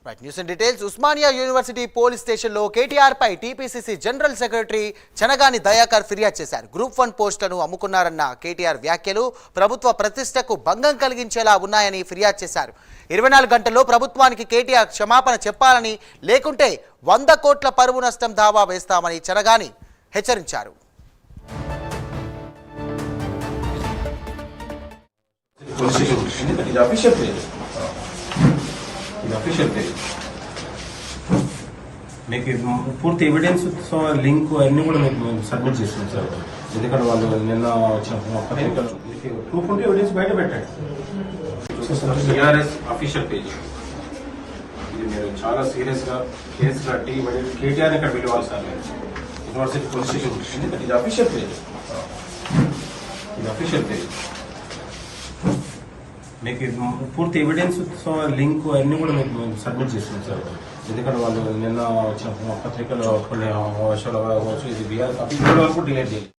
Right news and details. Osmania university police స్టేషన్లో కేటీఆర్ పై TPCC general secretary Chanagani Dayakar ఫిర్యాదు చేశారు. గ్రూప్ 1 పోస్టులను అమ్ముకున్నారన్న కేటీఆర్ వ్యాఖ్యలు ప్రభుత్వ ప్రతిష్టకు భంగం కలిగించేలా ఉన్నాయని ఫిర్యాదు చేశారు. 24 గంటల్లో ప్రభుత్వానికి కేటీఆర్ క్షమాపణ చెప్పాలని, లేకుంటే 100 కోట్ల పరువు నష్టం దావా వేస్తామని చనగాని హెచ్చరించారు. మీకు పూర్తి ఎవిడెన్స్ లింక్ అన్ని కూడా మీకు సబ్మిట్ చేస్తున్నాం సార్. ఎందుకంటే వాళ్ళు నిన్న వచ్చిన ప్రూఫ్ ఉంటే ఎవిడెన్స్ బయట పెట్టండి. టీఆర్ఎస్ అఫీషియల్ పేజ్ ఇది మీరు చాలా సీరియస్ గా కేసు కట్టి కేటీఆర్ ఇక్కడ పిలవాలి సార్. యూనివర్సిటీ పోలీస్ స్టేషన్ ఇది అఫీషియల్ పేజ్. ఇది అఫీషియల్ పేజ్. మీకు పూర్తి ఎవిడెన్స్ లింక్ అన్ని కూడా మీకు సబ్మిట్ చేస్తున్నాం సార్. ఎందుకంటే వాళ్ళు నిన్న వచ్చిన పత్రికలో కొన్ని అవసరాలు ఇది బీఆర్ వరకు డిలీట్ చేయాలి.